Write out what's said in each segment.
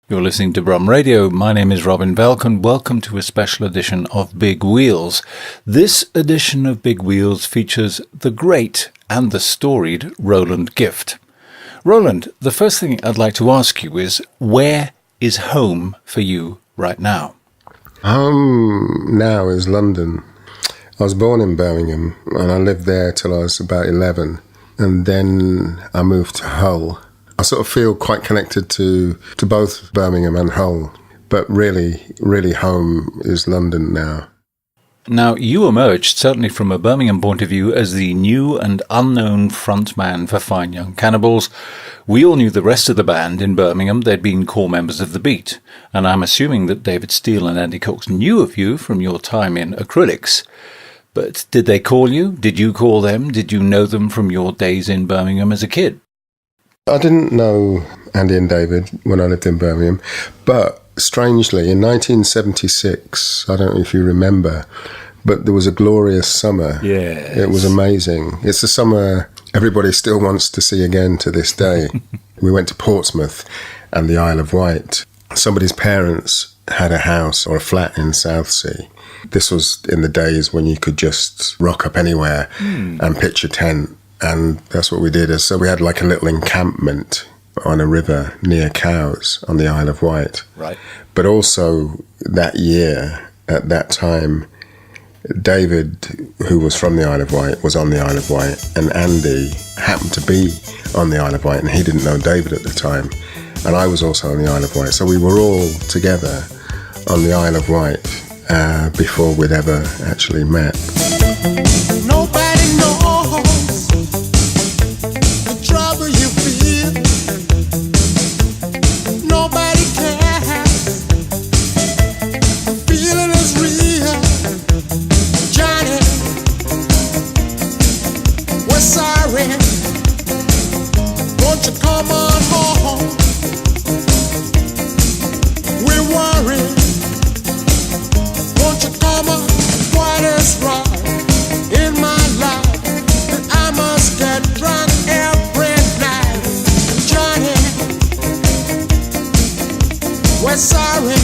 You're listening to Brum Radio. My name is Robin Valk and welcome to a special edition of Big Wheels. This edition of Big Wheels features the great and the storied Roland Gift. Roland, the first thing I'd like to ask you is, where is home for you right now? Home now is London. I was born in Birmingham and I lived there till I was about 11, and then I moved to Hull. I sort of feel quite connected to both Birmingham and Hull, but really home is London now. Now, you emerged, certainly from a Birmingham point of view, as the new and unknown frontman for Fine Young Cannibals. We all knew the rest of the band in Birmingham. They'd been core members of The Beat, and I'm assuming that David Steele and Andy Cox knew of you from your time in Acrylics. But did they call you? Did you call them? Did you know them from your days in Birmingham as a kid? I didn't know Andy and David when I lived in Birmingham, but strangely, in 1976, I don't know if you remember, but there was a glorious summer. Yes. It was amazing. It's a summer everybody still wants to see again to this day. We went to Portsmouth and the Isle of Wight. Somebody's parents had a house or a flat in Southsea. This was in the days when you could just rock up anywhere and pitch a tent. And that's what we did. So we had like a little encampment on a river near Cowes on the Isle of Wight. Right. But also that year, at that time, David, who was from the Isle of Wight, was on the Isle of Wight, and Andy happened to be on the Isle of Wight, and he didn't know David at the time. And I was also on the Isle of Wight. So we were all together on the Isle of Wight before we'd ever actually met. Nobody knows the trouble you feel. Nobody cares. The feeling is real. Johnny, we're sorry. Won't you come on home? We're worried. Won't you come on? What is wrong in my life that I must get drunk every night? Johnny, we're sorry.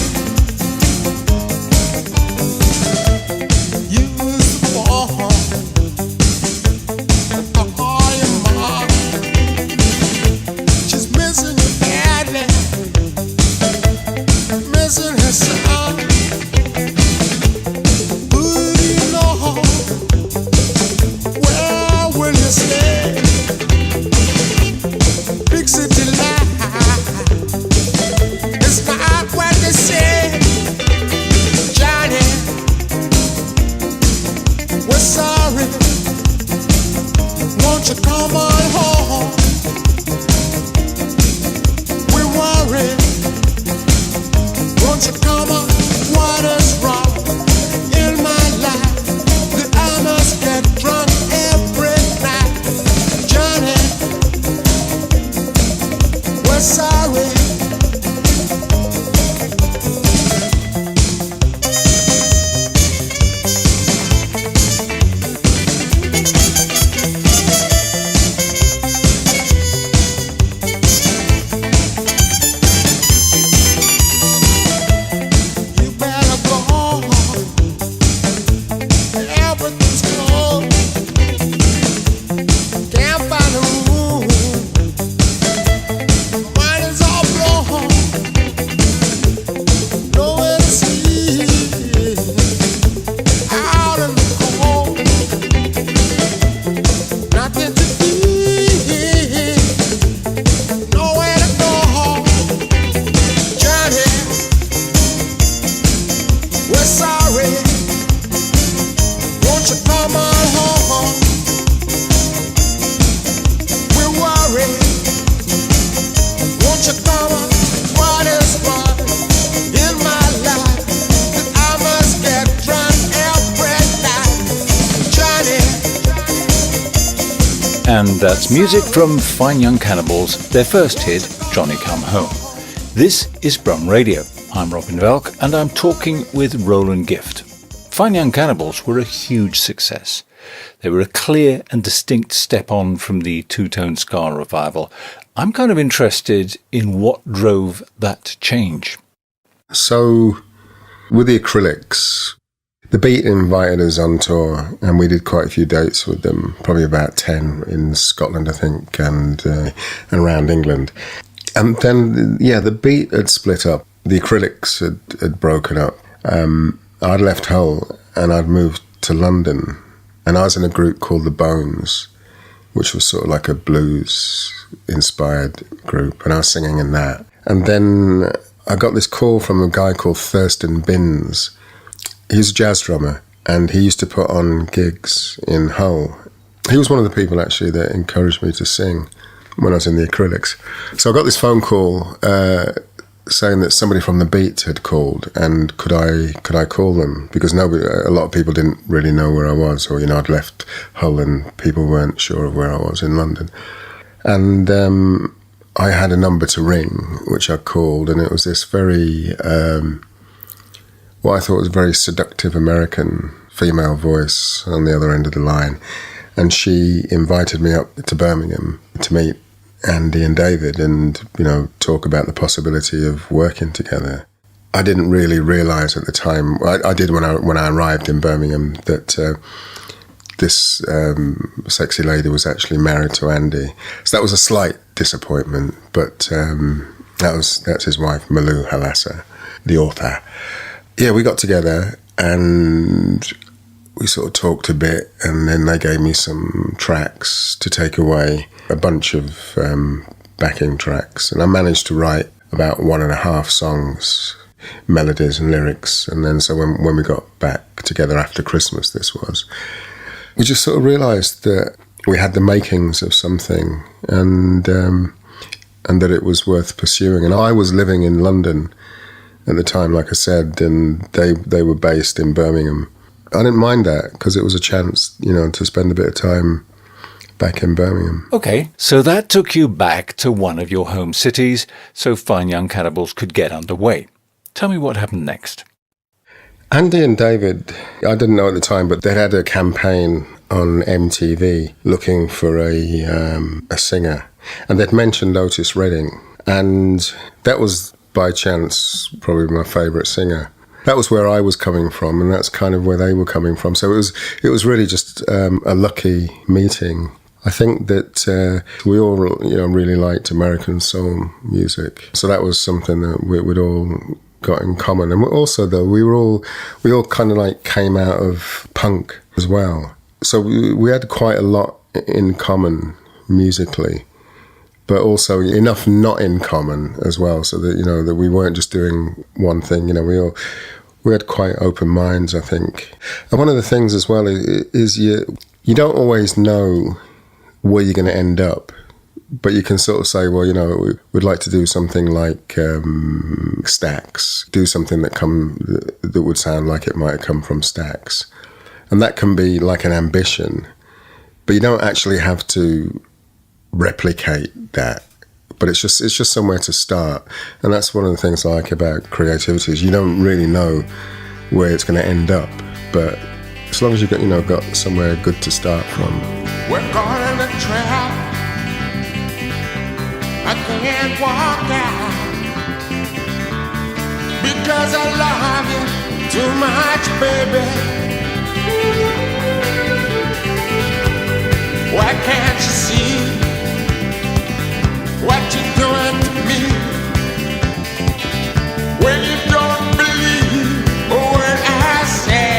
You was born to call your mom. She's missing you badly, missing her son. Big city life, it's not what they say. Johnny, we're sorry. Won't you come on home? We're worried. Won't you come on? What is wrong in my life that I must get drunk every night? Johnny, we're sorry. You better go home. Everything's cold. Can't find a room. Mine is all blown. Nowhere to sleep. Out in the cold. Nothing to eat. Nowhere to go. Johnny, we're sorry. Won't you come on home? We're worried. Won't you come on? What is wrong in my life that I must get drunk every night? Johnny. And that's music from Fine Young Cannibals, their first hit, Johnny Come Home. This is Brum Radio. I'm Robin Valk, and I'm talking with Roland Gift. Fine Young Cannibals were a huge success. They were a clear and distinct step on from the two-tone ska revival, I'm kind of interested in what drove that change. So, with the Acrylics, the Beat invited us on tour, and we did quite a few dates with them, probably about 10 in Scotland, I think, and around England. And then, the Beat had split up. The Acrylics had broken up. I'd left Hull, and I'd moved to London, and I was in a group called The Bones, which was sort of like a blues-inspired group, and I was singing in that. And then I got this call from a guy called Thurston Binns. He's a jazz drummer, and he used to put on gigs in Hull. He was one of the people, actually, that encouraged me to sing when I was in the Acrylics. So I got this phone call saying that somebody from The Beat had called, and could I call them? Because a lot of people didn't really know where I was, or, I'd left Hull and people weren't sure of where I was in London. And I had a number to ring, which I called, and it was this very, what I thought was a very seductive American female voice on the other end of the line. And she invited me up to Birmingham to meet Andy and David and, talk about the possibility of working together. I didn't really realise at the time, I did when I arrived in Birmingham, that this sexy lady was actually married to Andy. So that was a slight disappointment, but that's his wife, Malou Halassa, the author. Yeah, we got together and we sort of talked a bit, and then they gave me some tracks to take away, a bunch of backing tracks, and I managed to write about 1.5 songs, melodies and lyrics. And then so when we got back together after Christmas, this was, we just sort of realised that we had the makings of something, and that it was worth pursuing. And I was living in London at the time, like I said, and they were based in Birmingham. I didn't mind that because it was a chance, to spend a bit of time back in Birmingham. Okay, so that took you back to one of your home cities so Fine Young Cannibals could get underway. Tell me what happened next. Andy and David, I didn't know at the time, but they had a campaign on MTV looking for a singer, and they'd mentioned Otis Redding, and that was by chance probably my favourite singer. That was where I was coming from, and that's kind of where they were coming from. So it was really just a lucky meeting. I think that we all, really liked American soul music, so that was something that we'd all got in common. And also, though, we all kind of like came out of punk as well, so we had quite a lot in common musically, but also enough not in common as well, so that that we weren't just doing one thing. We had quite open minds, I think. And one of the things as well is you don't always know where you're going to end up, but you can sort of say, well, we'd like to do something like Stax, do something that would sound like it might have come from Stax, and that can be like an ambition, but you don't actually have to replicate that. But it's just somewhere to start, and that's one of the things I like about creativity, is you don't really know where it's going to end up, but as long as you've got somewhere good to start from. We're caught in a trap. I can't walk out because I love you too much, baby. Why can't you see what you're doing to me? When you don't believe a word I say.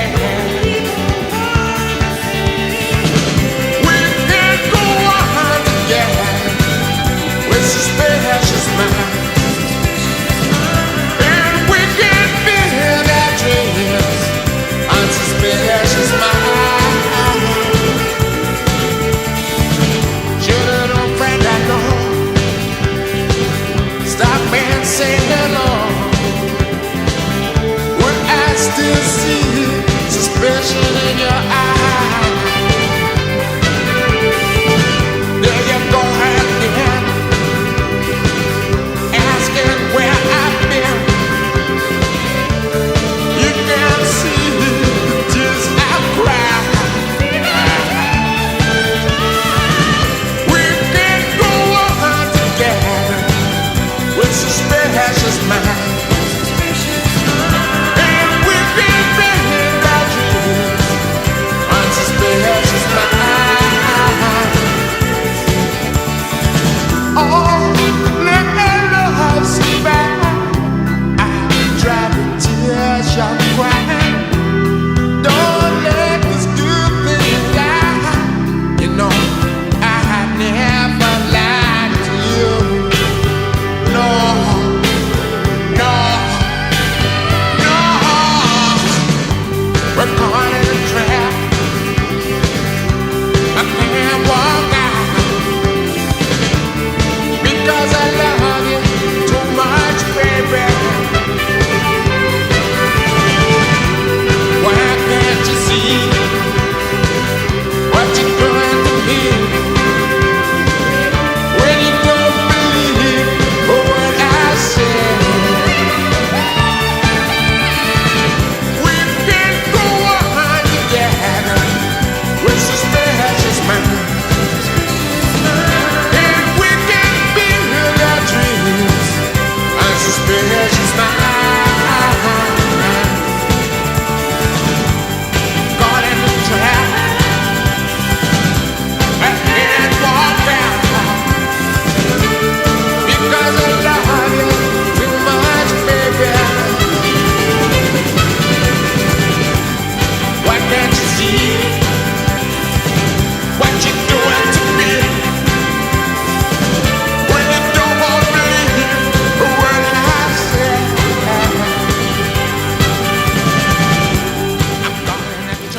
We can go on together with suspicious minds, and we can build our dreams on suspicious minds. Should have known, friend, I know.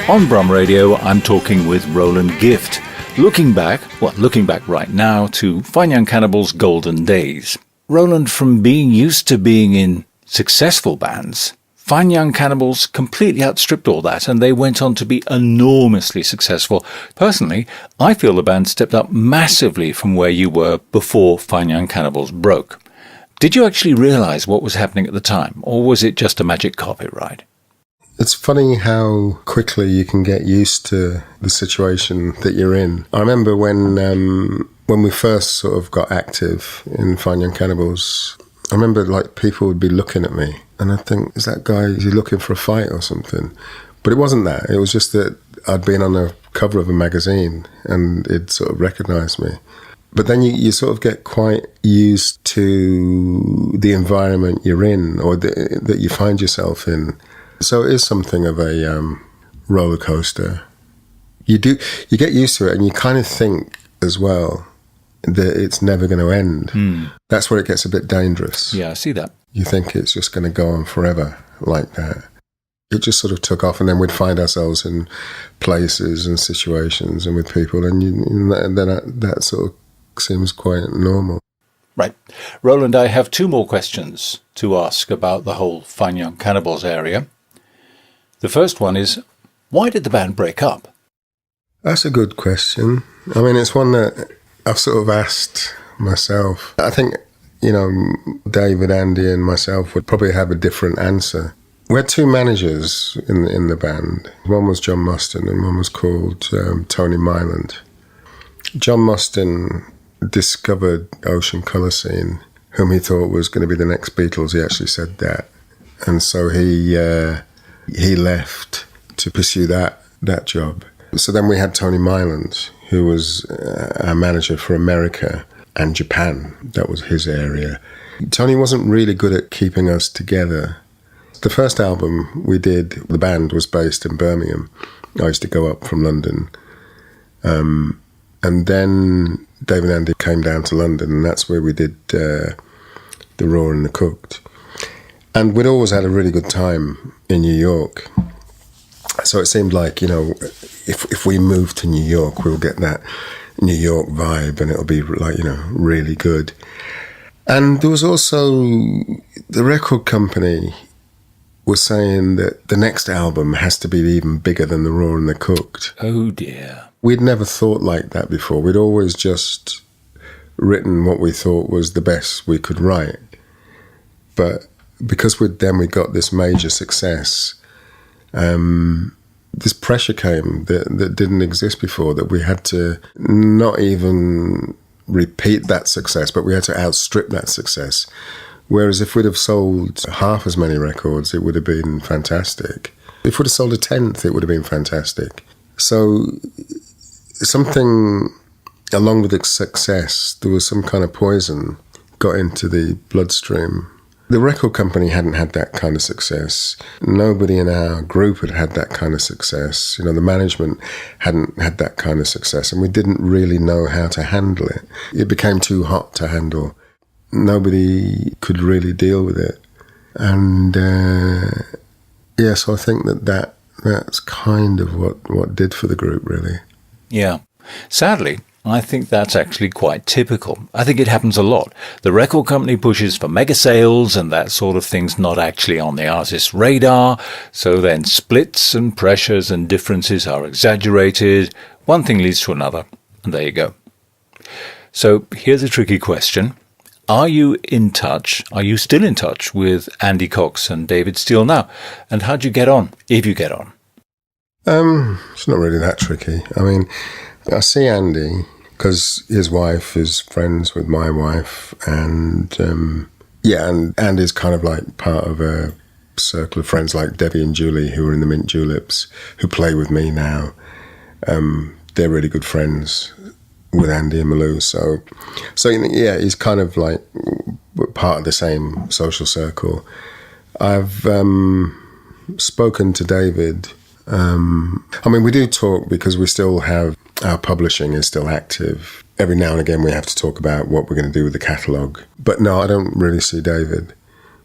On Brum Radio, I'm talking with Roland Gift, looking back right now to Fine Young Cannibals' golden days. Roland, from being used to being in successful bands, Fine Young Cannibals completely outstripped all that, and they went on to be enormously successful. Personally, I feel the band stepped up massively from where you were before Fine Young Cannibals broke. Did you actually realize what was happening at the time, or was it just a magic carpet ride? It's funny how quickly you can get used to the situation that you're in. I remember when we first sort of got active in Fine Young Cannibals, I remember like people would be looking at me and I'd think, is that guy, is he looking for a fight or something? But it wasn't that. It was just that I'd been on a cover of a magazine and it sort of recognised me. But then you sort of get quite used to the environment you're in or that you find yourself in. So it is something of a roller coaster. You get used to it and you kind of think as well that it's never going to end. That's where it gets a bit dangerous. Yeah, I see that. You think it's just going to go on forever like that. It just sort of took off, and then we'd find ourselves in places and situations and with people, and then that sort of seems quite normal. Right. Roland, I have two more questions to ask about the whole Fine Young Cannibals area. The first one is, why did the band break up? That's a good question. I mean, it's one that I've sort of asked myself. I think, David, Andy and myself would probably have a different answer. We had two managers in the band. One was John Muston and one was called Tony Myland. John Muston discovered Ocean Colour Scene, whom he thought was going to be the next Beatles. He actually said that. And so he left to pursue that job. So then we had Tony Myland, who was our manager for America and Japan. That was his area. Tony wasn't really good at keeping us together. The first album we did, the band was based in Birmingham. I used to go up from London. And then Dave and Andy came down to London, and that's where we did The Raw and the Cooked. And we'd always had a really good time in New York. So it seemed like, if we moved to New York, we'll get that New York vibe and it'll be like, really good. And there was also, the record company was saying that the next album has to be even bigger than The Raw and the Cooked. Oh dear. We'd never thought like that before. We'd always just written what we thought was the best we could write. But because we got this major success, this pressure came that didn't exist before, that we had to not even repeat that success, but we had to outstrip that success. Whereas if we'd have sold half as many records, it would have been fantastic. If we'd have sold a tenth, it would have been fantastic. So something along with the success, there was some kind of poison got into the bloodstream. The record company hadn't had that kind of success. Nobody in our group had had that kind of success. The management hadn't had that kind of success, and we didn't really know how to handle it. It became too hot to handle. Nobody could really deal with it. And so I think that's kind of what did for the group, really. Yeah. Sadly, I think that's actually quite typical. I think it happens a lot. The record company pushes for mega sales and that sort of thing's not actually on the artist's radar, so then splits and pressures and differences are exaggerated. One thing leads to another, and there you go. So here's a tricky question. Are you still in touch with Andy Cox and David Steele now? And how'd you get on, if you get on? It's not really that tricky. I mean, I see Andy because his wife is friends with my wife, and and Andy's kind of like part of a circle of friends like Debbie and Julie, who are in the Mint Juleps, who play with me now. They're really good friends with Andy and Malou, so he's kind of like part of the same social circle. I've spoken to David. We do talk because we still have, our publishing is still active. Every now and again we have to talk about what we're going to do with the catalogue. But no, I don't really see David,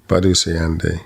but I do see Andy.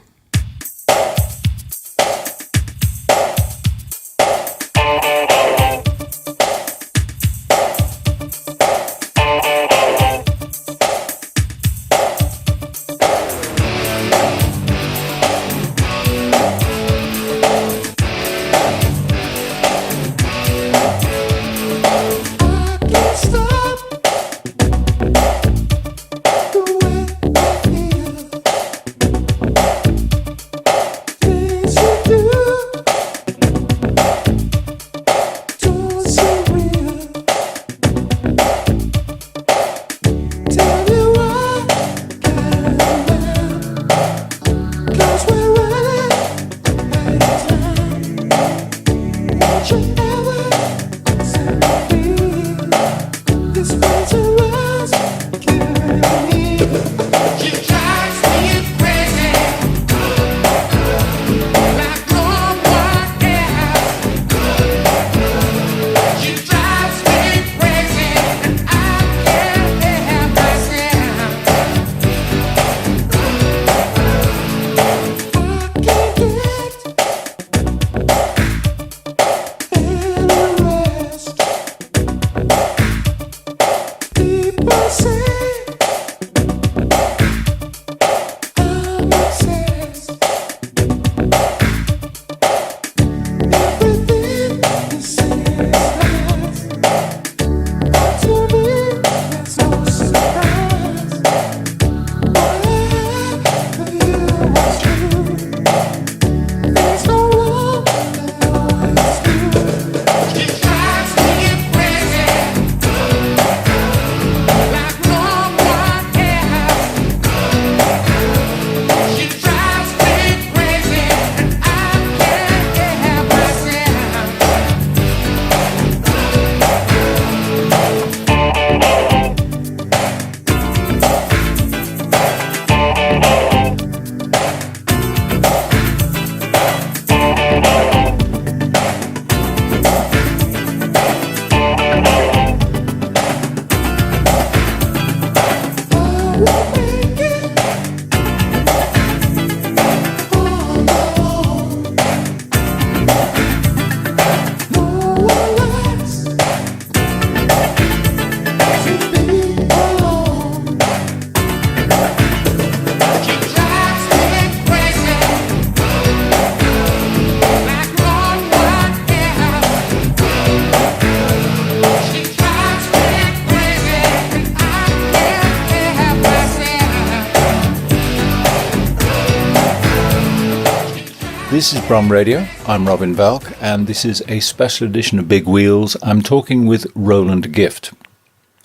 This is Brum Radio. I'm Robin Valk, and this is a special edition of Big Wheels. I'm talking with Roland Gift.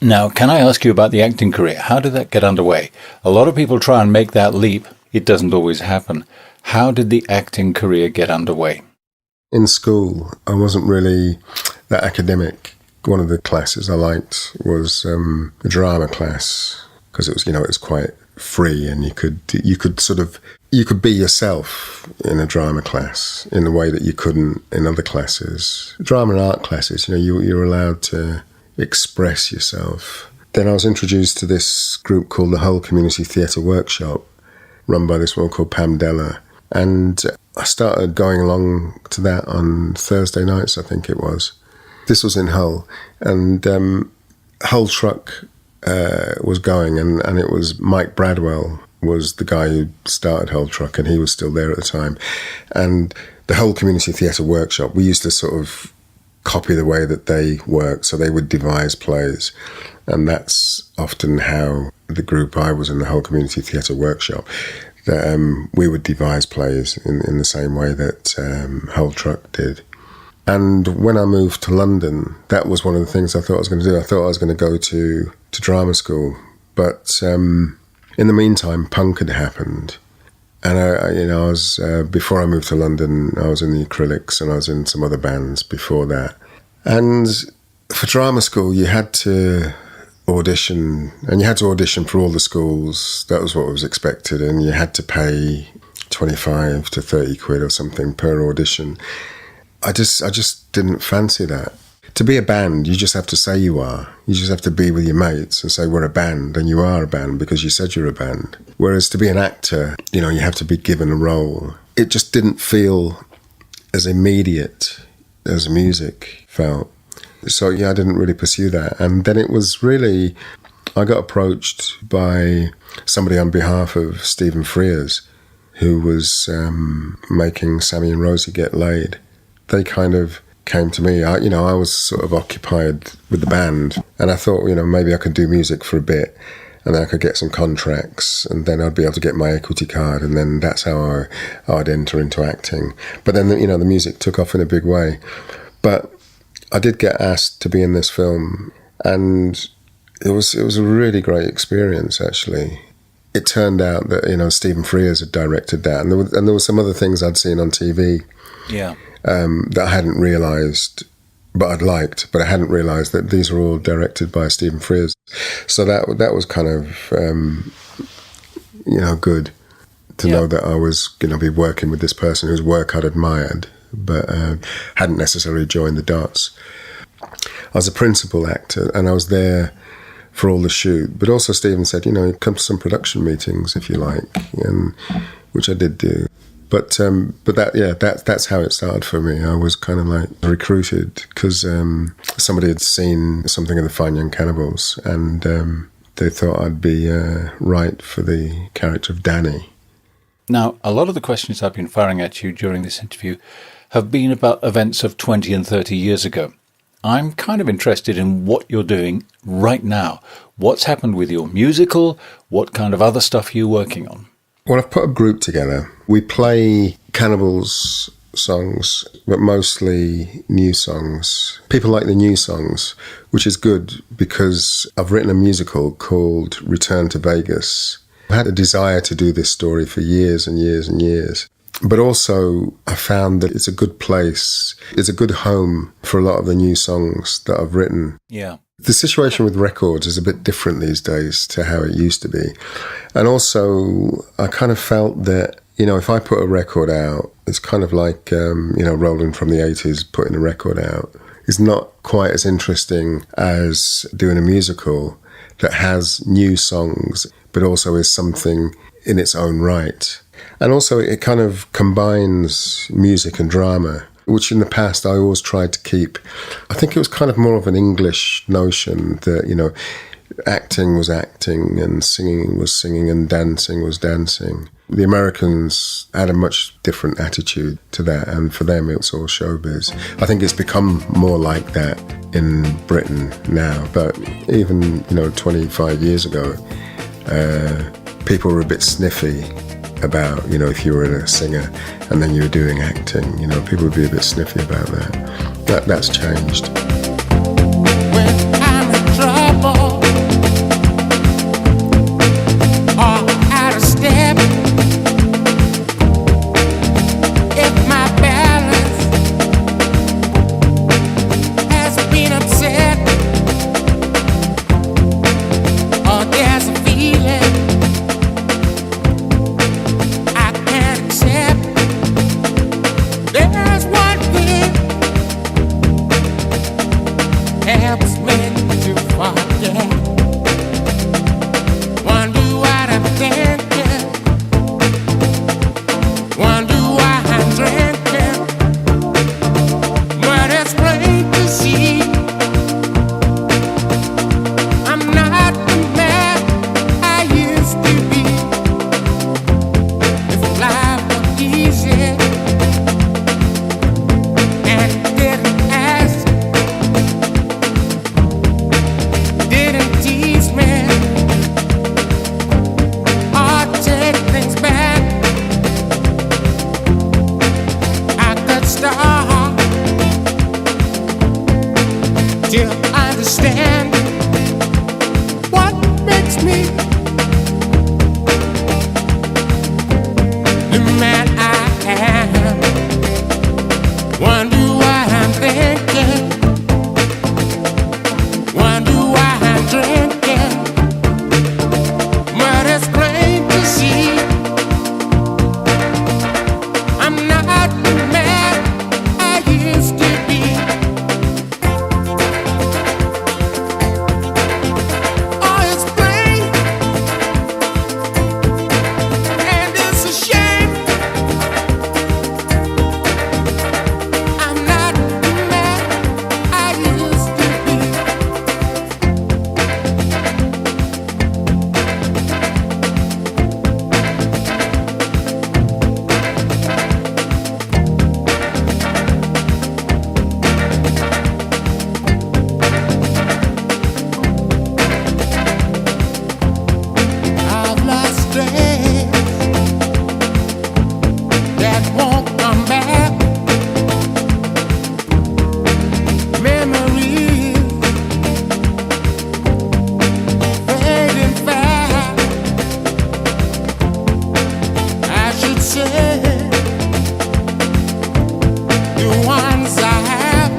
Now, can I ask you about the acting career? How did that get underway? A lot of people try and make that leap. It doesn't always happen. How did the acting career get underway? In school, I wasn't really that academic. One of the classes I liked was the drama class, because it was quite free, and you could be yourself in a drama class in a way that you couldn't in other classes. Drama and art classes, you're allowed to express yourself. Then I was introduced to this group called the Hull Community Theatre Workshop, run by this woman called Pam Della, and I started going along to that on Thursday nights, I think it was. This was in Hull, and Hull Truck was going, and it was Mike Bradwell was the guy who started Hull Truck, and he was still there at the time. And the Hull Community Theatre Workshop, we used to sort of copy the way that they worked, so they would devise plays, and that's often how the group I was in, the Hull Community Theatre Workshop, that we would devise plays in the same way that Hull Truck did. And when I moved to London, that was one of the things I thought I was going to do. I thought I was going to go to drama school, but in the meantime, punk had happened, and I was before I moved to London, I was in the Acrylics, and I was in some other bands before that. And for drama school, you had to audition, and you had to audition for all the schools. That was what was expected, and you had to pay 25 to 30 quid or something per audition. I just didn't fancy that. To be a band, you just have to say you are. You just have to be with your mates and say we're a band, and you are a band because you said you're a band. Whereas to be an actor, you have to be given a role. It just didn't feel as immediate as music felt. So I didn't really pursue that. And then it was really, I got approached by somebody on behalf of Stephen Frears, who was making Sammy and Rosie Get Laid. They kind of came to me. I was sort of occupied with the band, and I thought, maybe I could do music for a bit, and then I could get some contracts, and then I'd be able to get my equity card, and then that's how I'd enter into acting. But then, the music took off in a big way. But I did get asked to be in this film, and it was a really great experience, actually. It turned out that, Stephen Frears had directed that, and there were some other things I'd seen on TV. Yeah. That I hadn't realised, but I'd liked, but I hadn't realised that these were all directed by Stephen Frears. So that was kind of, good to know that I was going to be working with this person whose work I'd admired, but hadn't necessarily joined the dots. I was a principal actor, and I was there for all the shoot, but also Stephen said, come to some production meetings if you like, and which I did do. But that's how it started for me. I was kind of like recruited because somebody had seen something of the Fine Young Cannibals, and they thought I'd be right for the character of Danny. Now, a lot of the questions I've been firing at you during this interview have been about events of 20 and 30 years ago. I'm kind of interested in what you're doing right now. What's happened with your musical? What kind of other stuff are you working on? Well, I've put a group together. We play Cannibals songs, but mostly new songs. People like the new songs, which is good because I've written a musical called Return to Vegas. I had a desire to do this story for years and years and years. But also, I found that it's a good place. It's a good home for a lot of the new songs that I've written. Yeah. The situation with records is a bit different these days to how it used to be. And also, I kind of felt that, if I put a record out, it's kind of like, Roland from the 80s putting a record out. It's not quite as interesting as doing a musical that has new songs, but also is something in its own right. And also, it kind of combines music and drama, which in the past I always tried to keep. I think it was kind of more of an English notion that, acting was acting and singing was singing and dancing was dancing. The Americans had a much different attitude to that, and for them it's all showbiz. I think it's become more like that in Britain now, but even, 25 years ago, people were a bit sniffy about, if you were a singer and then you were doing acting. People would be a bit sniffy about that. That's changed. When I'm in trouble or out of step, if my balance has been upset, or there's a feeling I can't accept, there's one thing helps me to forget. Wonder what I'm thinking. Wonder why I'm drinking. But it's plain to see I'm not the man I used to be. If life were easy and didn't ask, didn't tease me or take things back, I could start to understand what makes me the man I am. Wonder why I'm thinking. Wonder why I'm drinking. But it's plain to see I'm not the man I used to be. Oh, it's plain, and it's a shame. I'm not the man I used to be. I've lost days that won't come back. Memories fading fast. I should say the ones I have.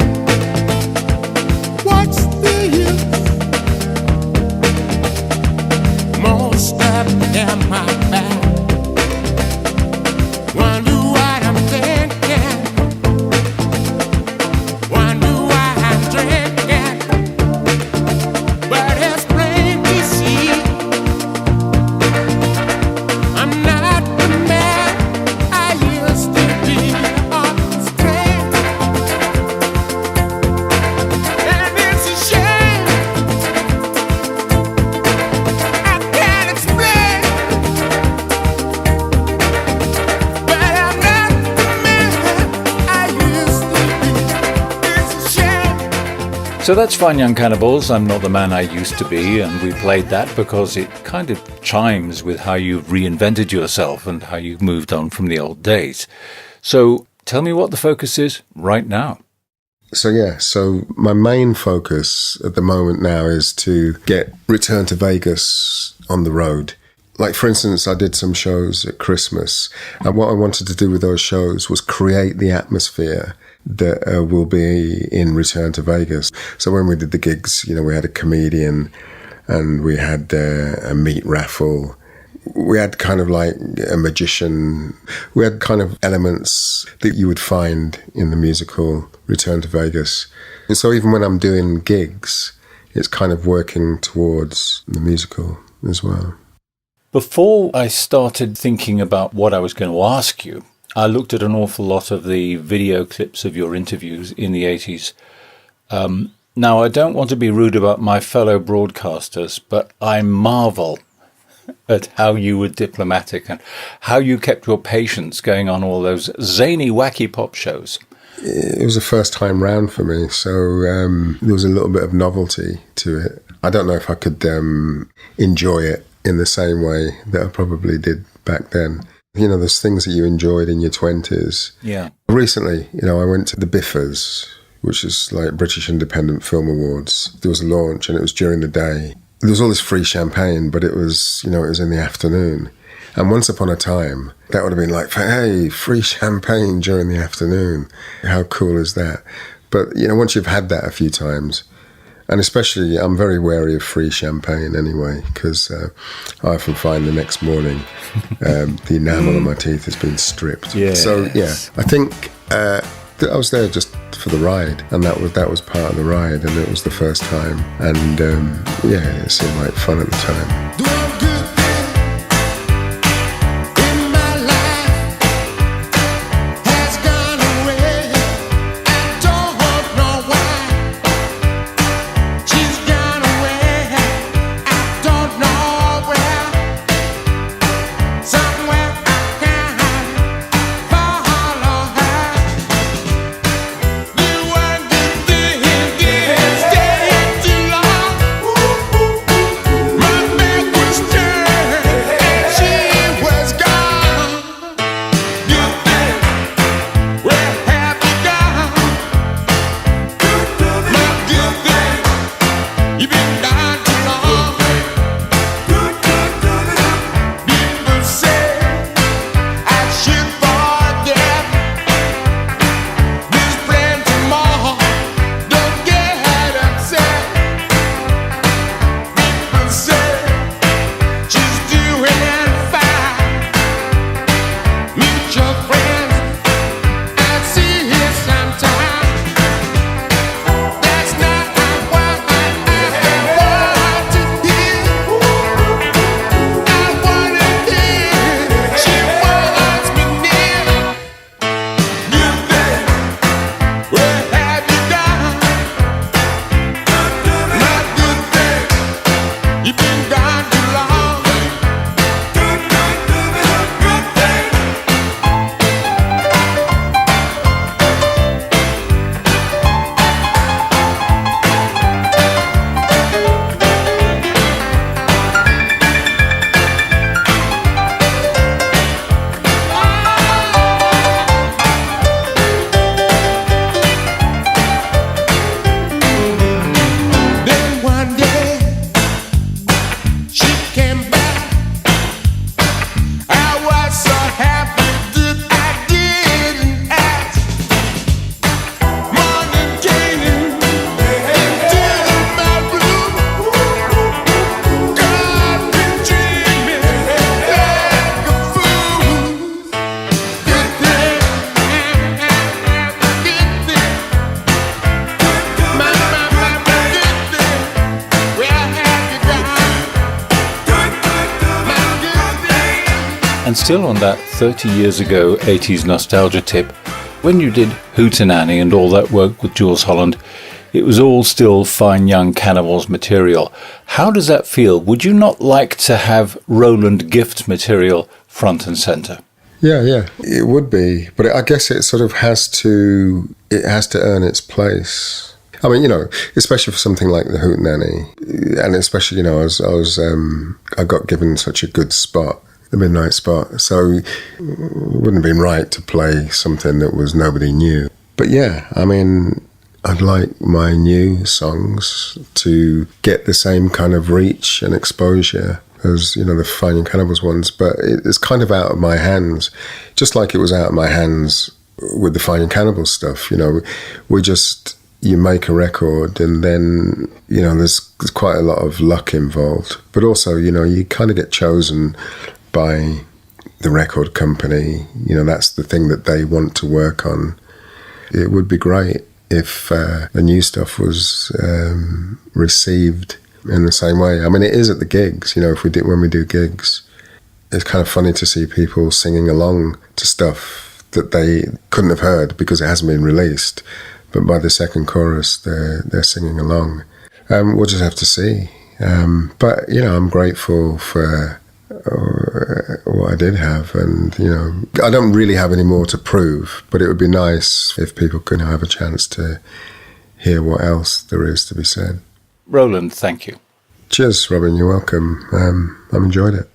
What's the use? Most of them are bad. Wonder what I'm thinking. Wonder why I'm drinking. But it's plain to see I'm not the man I used to be. Oh, it's plain, and it's a shame. I can't explain, but I'm not the man I used to be. It's a shame. So that's Fine Young Cannibals, I'm Not the Man I Used to Be, and we played that because it kind of chimes with how you've reinvented yourself and how you've moved on from the old days. So tell me what the focus is right now. So my main focus at the moment now is to get Return to Vegas on the road. Like, for instance, I did some shows at Christmas, and what I wanted to do with those shows was create the atmosphere that will be in Return to Vegas. So when we did the gigs, we had a comedian and we had a meat raffle. We had kind of like a magician. We had kind of elements that you would find in the musical Return to Vegas. And so even when I'm doing gigs, it's kind of working towards the musical as well. Before I started thinking about what I was going to ask you, I looked at an awful lot of the video clips of your interviews in the 80s. Now, I don't want to be rude about my fellow broadcasters, but I marvel at how you were diplomatic and how you kept your patience going on all those zany, wacky pop shows. It was a first time round for me, so there was a little bit of novelty to it. I don't know if I could enjoy it in the same way that I probably did back then. You know, there's things that you enjoyed in your 20s. Yeah. Recently, you know, I went to the BIFAs, which is like British Independent Film Awards. There was a launch and it was during the day. There was all this free champagne, but it was, you know, it was in the afternoon. And once upon a time, that would have been like, hey, free champagne during the afternoon. How cool is that? But, you know, once you've had that a few times, and especially, I'm very wary of free champagne anyway, because I often find the next morning the enamel on my teeth has been stripped. Yes. So, yeah, I think I was there just for the ride, and that was part of the ride, and it was the first time. And, yeah, it seemed like fun at the time. Doing good in my life has gone away. I don't know why. She's gone away. I don't know where. Somewhere I can't follow her. Doing good things, staying too long. My back was turned and she was gone. Good thing, where have you gone? My good thing, you've been gone too long. People say I should forget. There's plenty more. Don't get upset. People say she's doing fine. Mutual friends, I see it sometimes. That's not what I want to hear. I want to hear she wants me near. Good thing, where have you gone? My good thing, you've been gone too long. Good thing. Then one day she came back. I was so happy that I didn't ask. Morning came into my room. Got me dreaming like a fool. Good thing, good thing. My good thing. Where have you gone? My good thing. And still on that 30 years ago 80s nostalgia tip, when you did Hootenanny and all that work with Jules Holland, it was all still Fine Young Cannibals material. How does that feel? Would you not like to have Roland gift material front and centre? Yeah, it would be, but I guess it sort of has to earn its place. I mean, you know, especially for something like the Hootenanny, and especially, you know, I got given such a good spot, the midnight spot, so it wouldn't have been right to play something that was nobody knew. But yeah, I mean, I'd like my new songs to get the same kind of reach and exposure as, you know, the Fine Young Cannibals ones, but it's kind of out of my hands, just like it was out of my hands with the Fine Young Cannibals stuff. You know, you make a record and then, you know, there's quite a lot of luck involved, but also, you know, you kind of get chosen by the record company. You know, that's the thing that they want to work on. It would be great if the new stuff was received in the same way. I mean, it is at the gigs, you know, when we do gigs, it's kind of funny to see people singing along to stuff that they couldn't have heard because it hasn't been released, but by the second chorus they're singing along. We'll just have to see. But, you know, I'm grateful for what I did have, and, you know, I don't really have any more to prove, but it would be nice if people could have a chance to hear what else there is to be said. Roland, thank you. Cheers, Robin, you're welcome. I've enjoyed it.